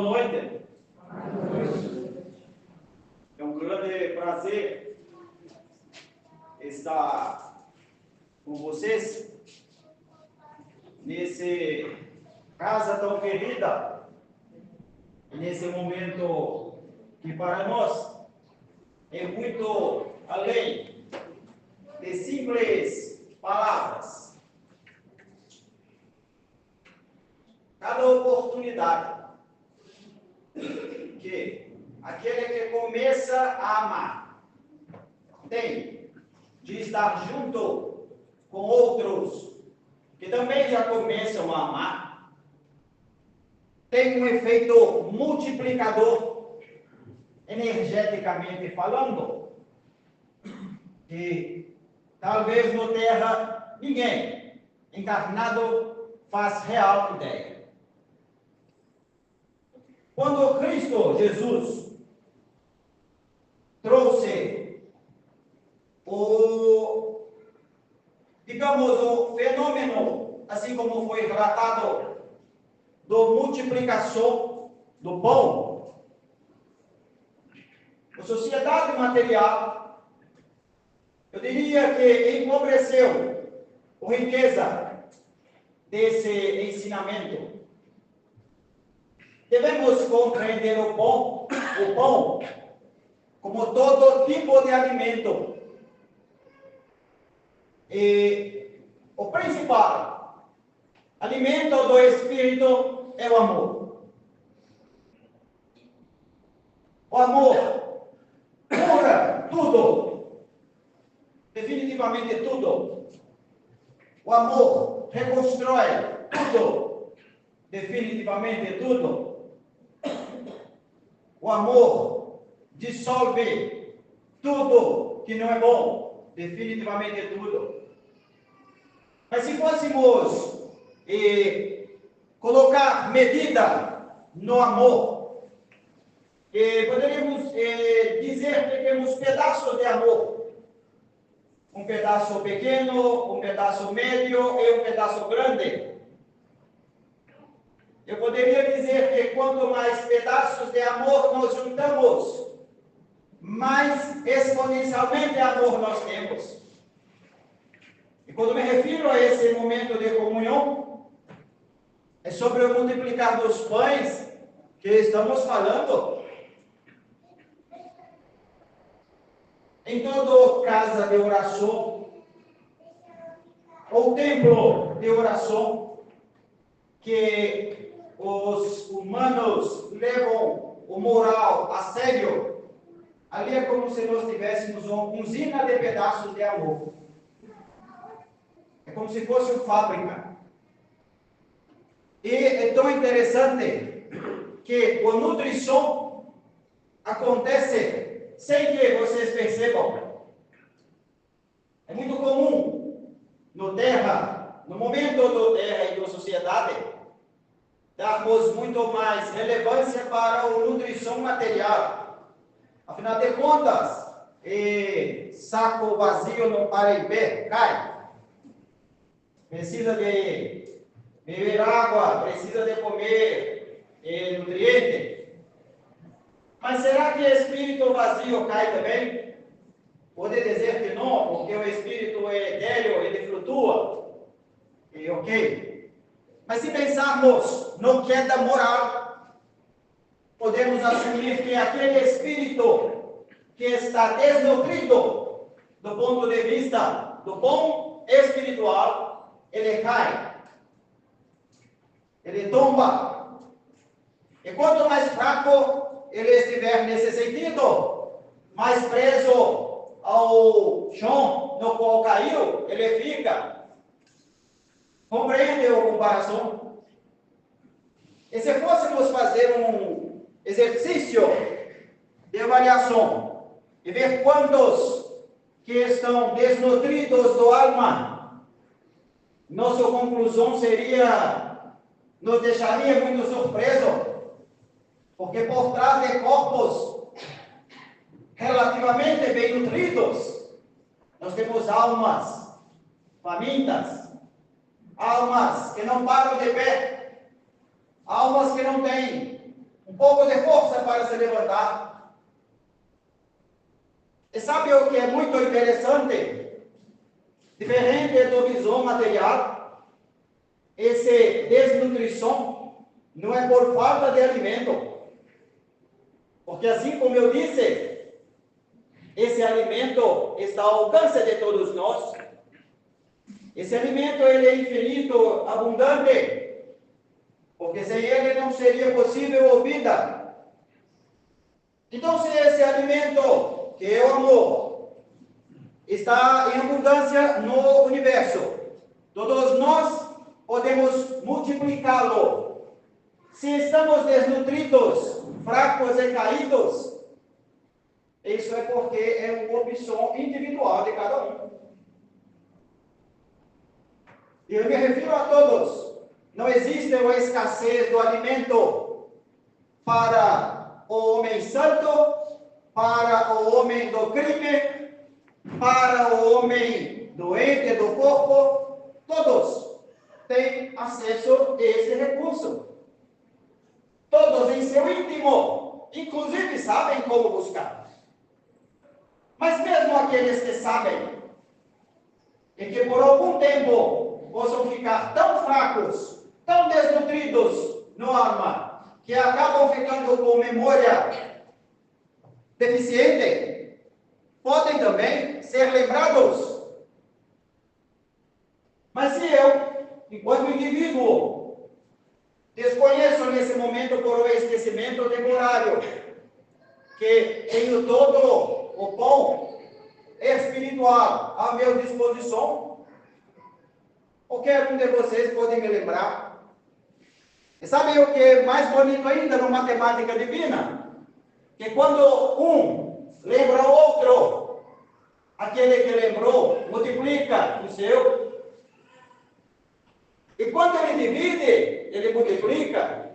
noite. É um grande prazer estar com vocês nesse casa tão querida, nesse momento que para nós é muito além de simples palavras. Cada oportunidade que aquele que começa a amar tem de estar junto com outros que também já começam a amar, tem um efeito multiplicador, energeticamente falando, que talvez na Terra ninguém encarnado faz real ideia. Quando Cristo Jesus trouxe o fenômeno, assim como foi relatado, da multiplicação do pão, a sociedade material, eu diria que empobreceu a riqueza desse ensinamento. Devemos compreender o pão como todo tipo de alimento. E o principal alimento do Espírito é o amor. O amor cura tudo, definitivamente tudo. O amor reconstrói tudo, definitivamente tudo. O amor dissolve tudo que não é bom, definitivamente tudo. Mas se fôssemos colocar medida no amor, poderíamos dizer que temos pedaços de amor. Um pedaço pequeno, um pedaço médio e um pedaço grande. Eu poderia dizer que quanto mais pedaços de amor nós juntamos, mais exponencialmente amor nós temos. E quando me refiro a esse momento de comunhão, é sobre o multiplicar dos pães que estamos falando. Em toda casa de oração, ou templo de oração, que os humanos levam o moral a sério, ali é como se nós tivéssemos uma usina de pedaços de amor. É como se fosse uma fábrica. E é tão interessante que a nutrição acontece sem que vocês percebam. É muito comum no Terra, no momento da Terra e da sociedade, darmos muito mais relevância para a nutrição material. Afinal de contas, saco vazio não para em pé, cai. Precisa de beber água, precisa de comer nutriente. Mas será que o espírito vazio cai também? Pode dizer que não, porque o espírito é etéreo, ele flutua. E ok. Mas se pensarmos no queda moral, podemos assumir que aquele espírito que está desnutrido do ponto de vista do bom espiritual, ele cai, ele tomba. E quanto mais fraco ele estiver nesse sentido, mais preso ao chão no qual caiu, ele fica. Compreende a comparação? E se fôssemos fazer um exercício de avaliação e ver quantos que estão desnutridos do alma, nossa conclusão nos deixaria muito surpreso, porque por trás de corpos relativamente bem nutridos, nós temos almas famintas, almas que não param de pé, almas que não têm um pouco de força para se levantar. E sabe o que é muito interessante? Diferente do visão material, essa desnutrição não é por falta de alimento. Porque assim como eu disse, esse alimento está ao alcance de todos nós. Esse alimento ele é infinito, abundante, porque sem ele não seria possível a vida. Então, se esse alimento, que é o amor, está em abundância no universo, todos nós podemos multiplicá-lo. Se estamos desnutridos, fracos e caídos, isso é porque é uma opção individual de cada um. E eu me refiro a todos. Não existe uma escassez do alimento para o homem santo, para o homem do crime, para o homem doente do corpo. Todos têm acesso a esse recurso. Todos em seu íntimo, inclusive, sabem como buscar. Mas mesmo aqueles que sabem, e que por algum tempo possam ficar tão fracos, tão desnutridos no alma, que acabam ficando com memória deficiente, podem também ser lembrados. Mas se eu, enquanto indivíduo, desconheço nesse momento por um esquecimento temporário, que tenho todo o pão espiritual à minha disposição, qualquer um de vocês pode me lembrar. E sabe o que é mais bonito ainda na matemática divina? Que quando um lembra o outro, aquele que lembrou multiplica o seu. E quando ele divide, ele multiplica.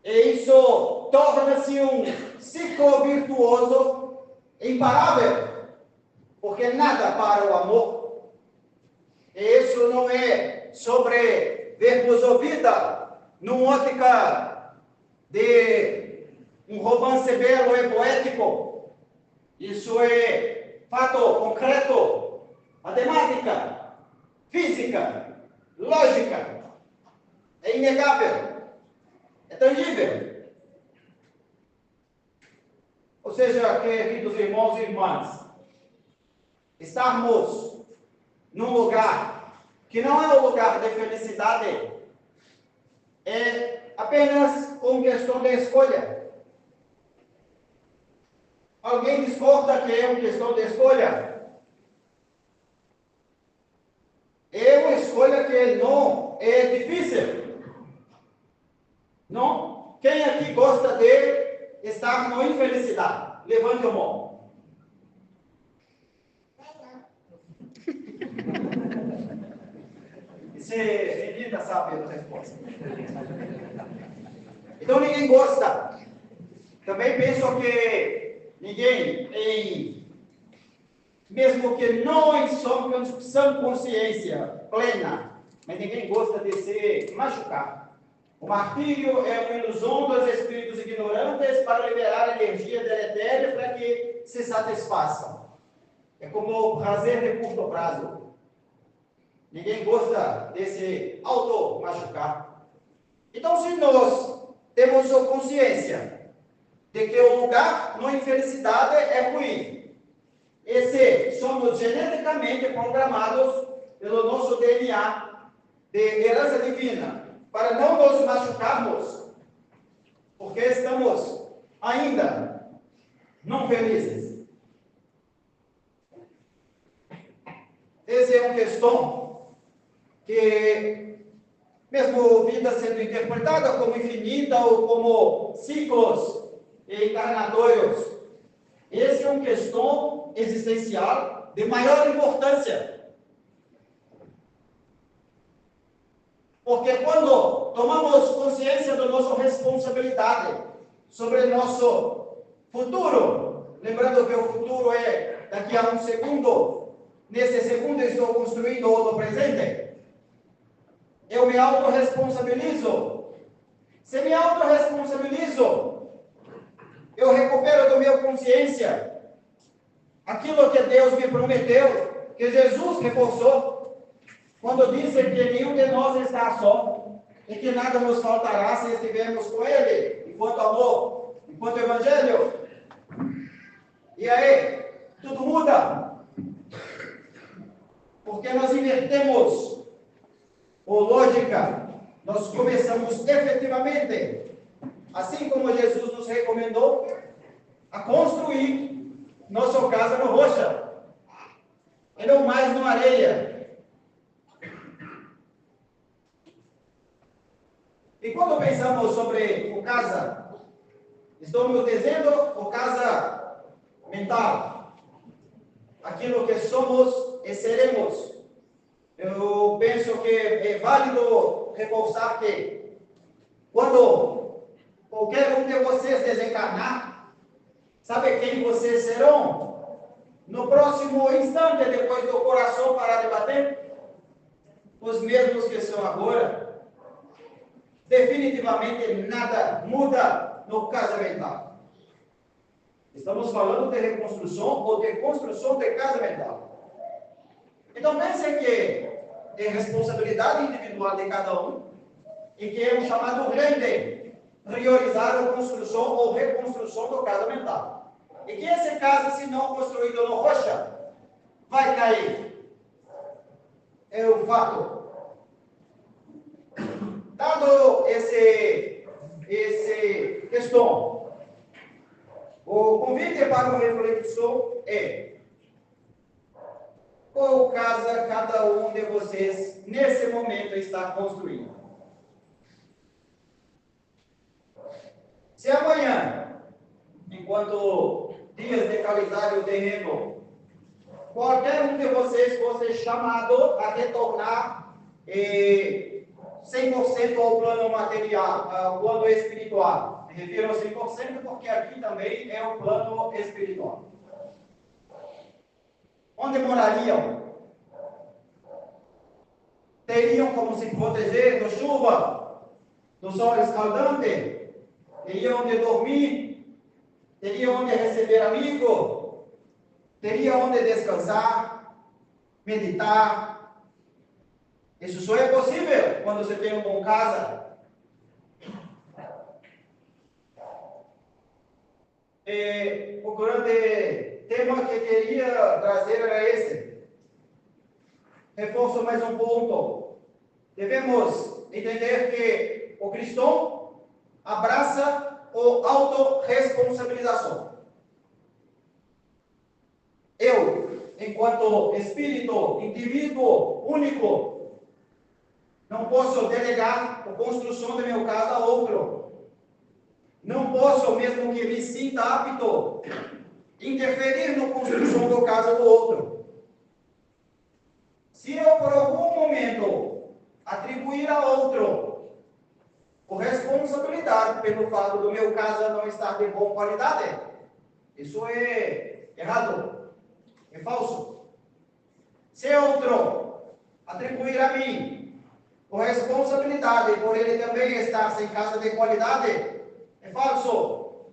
E isso torna-se um ciclo virtuoso imparável. Porque nada para o amor. E isso não é sobre vermos a vida numa ótica de um romance belo e poético. Isso é fato concreto, matemática, física, lógica. É inegável, é tangível. Ou seja, queridos irmãos e irmãs, estarmos num lugar que não é um lugar de felicidade, é apenas uma questão de escolha. Alguém discorda que é uma questão de escolha? É uma escolha que não é difícil. Não? Quem aqui gosta de estar na infelicidade? Levante a mão. Você menina sabe a resposta. Então ninguém gosta. Também penso que ninguém, mesmo que não em sã consciência plena, mas ninguém gosta de se machucar. O martírio é uma ilusão dos espíritos ignorantes para liberar energia deletéria para que se satisfaçam. É como o prazer de curto prazo. Ninguém gosta de se auto-machucar. Então, se nós temos a consciência de que o lugar na infelicidade é ruim, e se somos geneticamente programados pelo nosso DNA de herança divina para não nos machucarmos, porque estamos ainda não felizes. Essa é uma questão que, mesmo vida sendo interpretada como infinita ou como ciclos encarnatórios, essa é uma questão existencial de maior importância. Porque quando tomamos consciência da nossa responsabilidade sobre nosso futuro, lembrando que o futuro é daqui a um segundo, nesse segundo estou construindo o do presente, eu me autorresponsabilizo. Se me autorresponsabilizo, eu recupero do meu consciência aquilo que Deus me prometeu, que Jesus reforçou, quando disse que nenhum de nós está só, e que nada nos faltará se estivermos com Ele, enquanto amor, enquanto Evangelho. E aí, tudo muda, porque nós invertemos a lógica, nós começamos efetivamente, assim como Jesus nos recomendou, a construir nossa casa no rocha, e não mais na areia. E quando pensamos sobre o casa, estamos dizendo o casa mental, aquilo que somos e seremos. Eu penso que é válido reforçar que quando qualquer um de vocês desencarnar, sabe quem vocês serão? No próximo instante, depois do coração parar de bater? Os mesmos que são agora. Definitivamente nada muda no casa mental. Estamos falando de reconstrução ou de construção de casa mental. Então pense que é responsabilidade individual de cada um e que é um chamado grande priorizar a construção ou reconstrução do casa mental. E que esse casa, se não construído no rocha, vai cair. É o fato. Dado esse questão, o convite para a reflexão é: qual casa cada um de vocês nesse momento está construindo? Se amanhã, enquanto dias de calendário terreno, qualquer um de vocês fosse chamado a retornar 100% ao plano material, ao plano espiritual. Me refiro a 100% porque aqui também é o plano espiritual. Onde morariam? Teriam como se proteger da chuva, do sol escaldante? Teriam onde dormir? Teriam onde receber amigo? Teriam onde descansar? Meditar? Isso só é possível quando você tem uma boa casa. O grande tema que queria trazer era esse. Reforço mais um ponto. Devemos entender que o cristão abraça a autorresponsabilização. Eu, enquanto espírito, indivíduo único, não posso delegar a construção da minha casa a outro. Não posso, mesmo que me sinta apto, interferir na construção da casa do outro. Se eu, por algum momento, atribuir a outro a responsabilidade pelo fato do meu casa não estar de boa qualidade, isso é errado, é falso. Se outro atribuir a mim com responsabilidade por ele também estar sem casa de qualidade, é falso.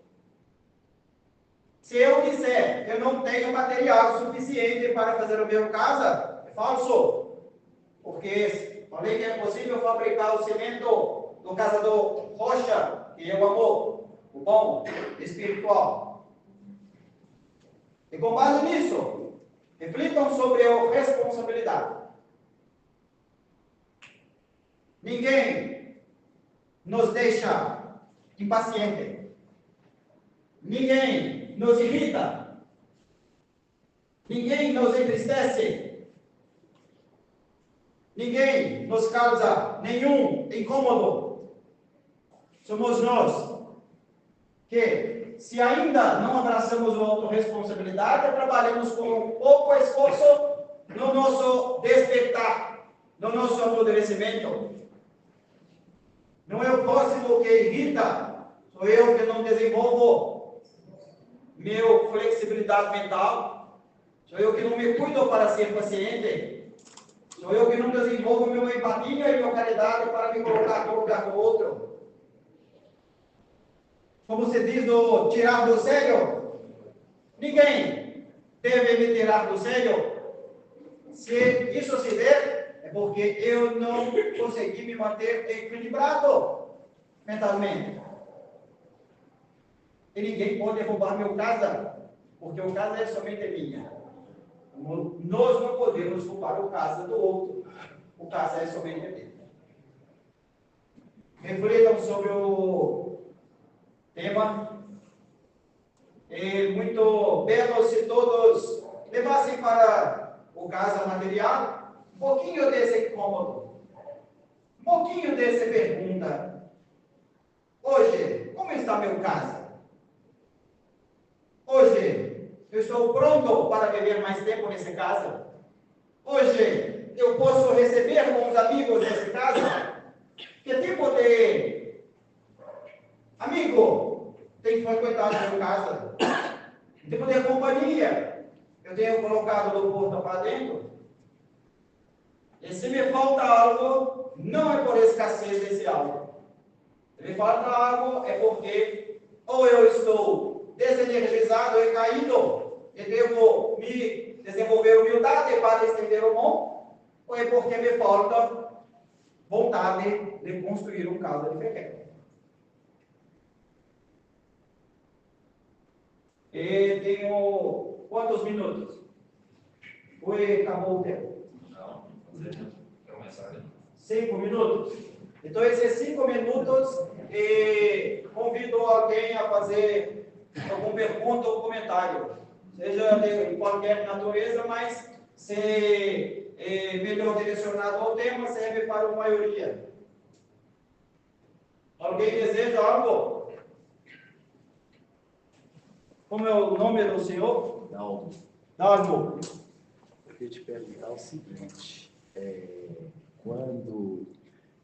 Se eu disser que eu não tenho material suficiente para fazer o meu casa, é falso. Porque falei que é possível fabricar o cimento no casa do rocha, que é o amor, o bom, espiritual. E com base nisso, reflitam sobre a responsabilidade. Ninguém nos deixa impaciente. Ninguém nos irrita. Ninguém nos entristece. Ninguém nos causa nenhum incômodo. Somos nós que, se ainda não abraçamos a autorresponsabilidade, trabalhamos com pouco esforço no nosso despertar, no nosso amadurecimento. Não é o próximo que irrita, sou eu que não desenvolvo minha flexibilidade mental, sou eu que não me cuido para ser paciente, sou eu que não desenvolvo minha empatia e minha caridade para me colocar no lugar do outro. como se diz, do tirar do sério. Ninguém deve me tirar do sério. Se isso se der, é porque eu não consegui me manter equilibrado mentalmente. E ninguém pode roubar meu casa, porque o casa é somente minha. Nós não podemos roubar o casa do outro. O casa é somente dele. Reflitam sobre o tema. É muito belo se todos levassem para o casa material um pouquinho desse incômodo, um pouquinho dessa pergunta. Hoje, como está meu casa? Hoje, eu estou pronto para viver mais tempo nessa casa? Hoje, eu posso receber com os amigos nessa casa? Que tipo de amigo tem frequentado a minha casa? Que tipo de companhia eu tenho colocado do porta para dentro? E se me falta algo, não é por escassez desse algo. Se me falta algo, é porque ou eu estou desenergizado e caído, e devo me desenvolver humildade para estender o mão, ou é porque me falta vontade de construir um casa de ferreiro. E tenho quantos minutos? Acabou o tempo? Não, quer começar aí? 5 minutos? Então, esses 5 minutos, convido alguém a fazer alguma pergunta ou comentário, seja de qualquer natureza, mas se melhor direcionado ao tema, serve para a maioria. Alguém deseja algo? Como é o nome do senhor? Dalmo. Dalmo. Eu queria te perguntar o seguinte, quando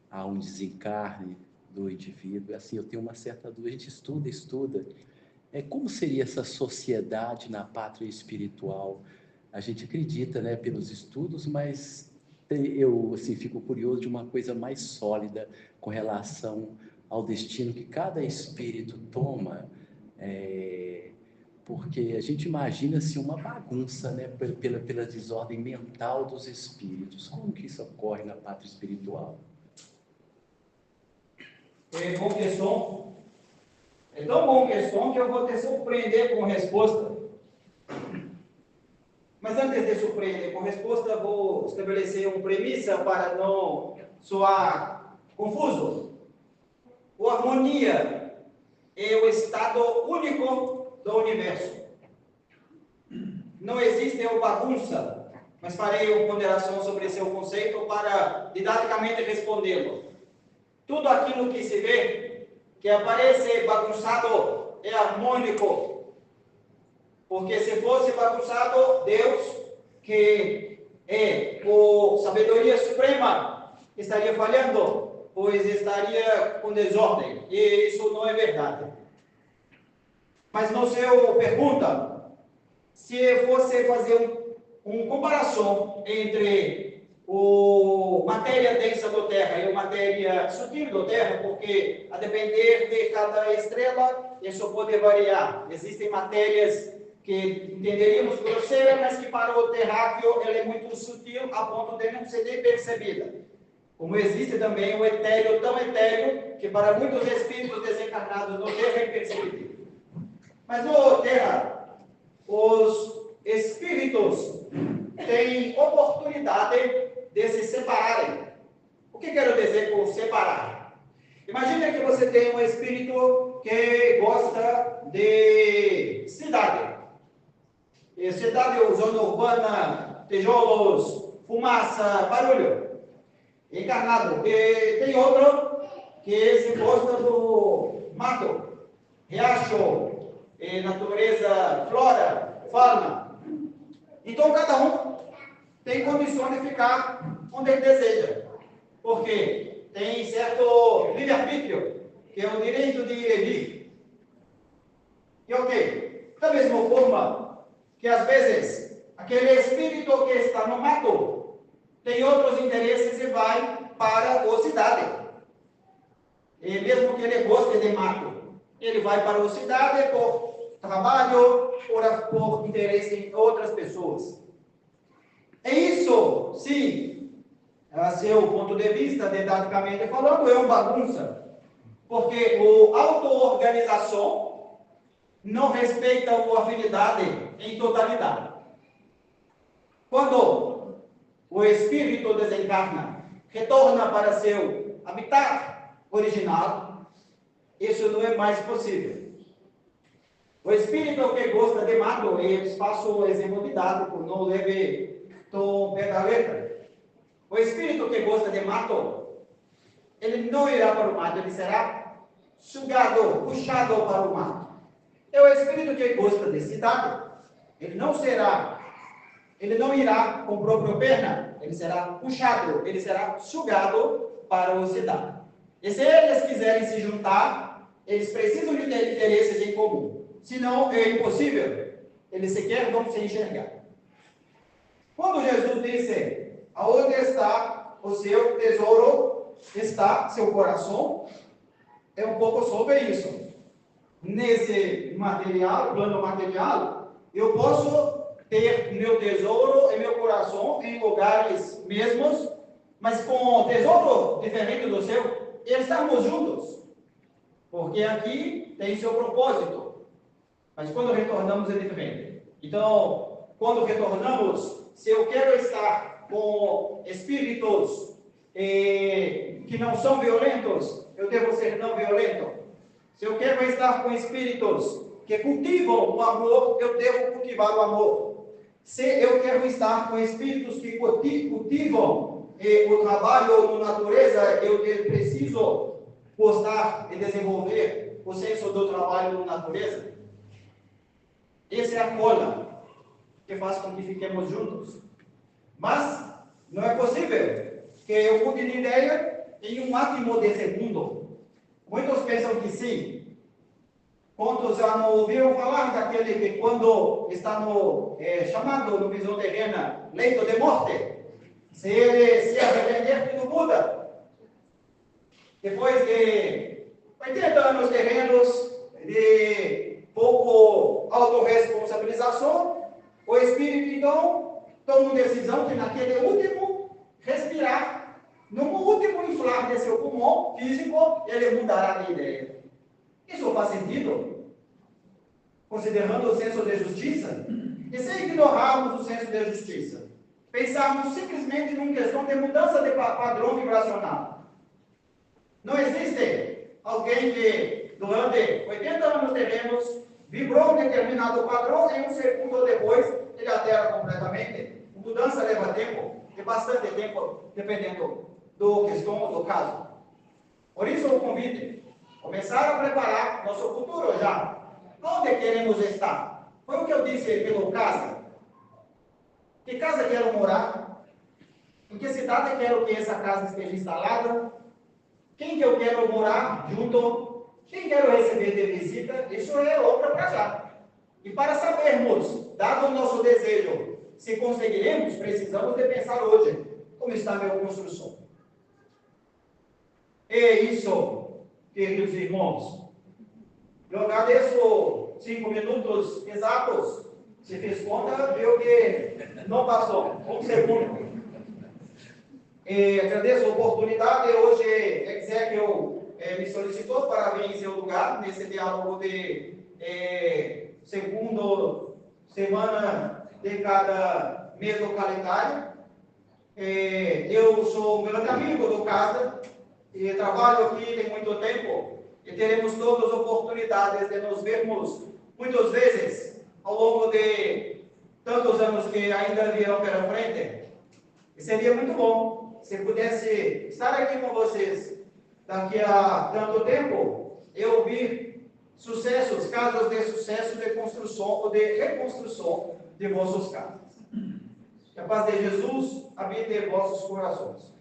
há um desencarne do indivíduo, assim, eu tenho uma certa dúvida, a gente estuda, como seria essa sociedade na pátria espiritual? A gente acredita, né, pelos estudos, mas eu, assim, fico curioso de uma coisa mais sólida com relação ao destino que cada espírito toma, porque a gente imagina assim, uma bagunça, né, pela desordem mental dos espíritos. Como que isso ocorre na pátria espiritual? É bom questão. É tão bom questão que eu vou te surpreender com a resposta. Mas antes de surpreender com a resposta, vou estabelecer uma premissa para não soar confuso. A harmonia é o estado único do universo. Não existe uma bagunça, mas farei uma ponderação sobre seu conceito para didaticamente respondê-lo. Tudo aquilo que se vê, que aparece bagunçado, é harmônico. Porque se fosse bagunçado, Deus, que é a sabedoria suprema, estaria falhando, pois estaria com desordem. E isso não é verdade. Mas no seu pergunta, se você fazer uma comparação entre a matéria densa da Terra e a matéria sutil da Terra, porque a depender de cada estrela, isso pode variar. Existem matérias que entenderíamos grosseira, mas que para o terráqueo ela é muito sutil, a ponto de não ser nem percebida. Como existe também o etéreo, tão etéreo, que para muitos espíritos desencarnados no Terra é imperceptível. Mas no Terra, os espíritos têm oportunidade de se separarem. O que quero dizer com separar? Imagine que você tem um espírito que gosta de cidade. E cidade, zona urbana, tijolos, fumaça, barulho. Encarnado. E tem outro que se gosta do mato, riacho, natureza, flora, fauna. Então, cada um tem condição de ficar onde ele deseja. Porque tem certo livre-arbítrio, que é o direito de ir e vir. E ok, da mesma forma que às vezes aquele espírito que está no mato tem outros interesses e vai para a cidade. E mesmo que ele goste de mato, ele vai para a cidade por trabalho, por interesse em outras pessoas. É isso, sim, a seu ponto de vista, didaticamente falando, é uma bagunça. Porque a auto-organização não respeita a afinidade em totalidade. Quando o espírito desencarna, retorna para seu habitat original, isso não é mais possível. O espírito que gosta de mato, eu faço o exemplo didático, não leve tão pé da letra. O espírito que gosta de mato, ele não irá para o mato, ele será sugado, puxado para o mato. É o espírito que gosta de cidade, ele não irá com a própria perna, ele será puxado, ele será sugado para a cidade. E se eles quiserem se juntar, eles precisam de ter interesses em comum. Senão é impossível, eles sequer vão se enxergar. Quando Jesus disse, aonde está o seu tesouro, está seu coração, é um pouco sobre isso. Nesse plano material, eu posso ter meu tesouro e meu coração em lugares mesmos, mas com um tesouro diferente do seu, estamos juntos. Porque aqui tem seu propósito. Mas quando retornamos é diferente. Então, quando retornamos, se eu quero estar com espíritos que não são violentos, eu devo ser não violento. Se eu quero estar com espíritos que cultivam o amor, eu devo cultivar o amor. Se eu quero estar com espíritos que cultivam o trabalho na natureza, eu preciso gostar e desenvolver o senso do trabalho na natureza. Essa é a cola que faz com que fiquemos juntos. Mas não é possível que eu mude de ideia em um átimo de segundo. Muitos pensam que sim. Quantos já não ouviram falar daquele que quando está chamado no visão terrena, leito de morte, se ele se arrepender, tudo muda. Depois de 80 anos terrenos, de pouco autorresponsabilização, o espírito então toma uma decisão de naquele último respirar, no último inflar de seu pulmão físico, ele mudará de ideia. Isso faz sentido? Considerando o senso de justiça? E se ignorarmos o senso de justiça? Pensarmos simplesmente numa questão de mudança de padrão vibracional. Não existe alguém que durante 80 anos teremos vibrou um determinado padrão e um segundo depois ele altera completamente. A mudança leva tempo, e bastante tempo, dependendo do caso. Por isso o convite, começar a preparar nosso futuro já. Onde queremos estar? Foi o que eu disse pelo casa. Que casa quero morar? Em que cidade quero que essa casa esteja instalada? Quem que eu quero morar junto? Quem quero receber de visita? Isso é obra para já. E para sabermos, dado o nosso desejo, se conseguiremos, precisamos de pensar hoje como está a minha construção. É isso, queridos irmãos. Eu agradeço 5 minutos exatos. Se fez conta, viu que não passou. 1 segundo. Agradeço a oportunidade. Hoje, Exéquiel me solicitou para vir em seu lugar, nesse diálogo de segunda semana de cada mês do calendário. Eu sou um grande amigo do casa e trabalho aqui tem muito tempo e teremos todas as oportunidades de nos vermos muitas vezes ao longo de tantos anos que ainda virão pela frente. E seria muito bom se pudesse estar aqui com vocês daqui a tanto tempo e ouvir sucessos, casos de sucesso de construção ou de reconstrução de vossos casas. Que a paz de Jesus habite em vossos corações.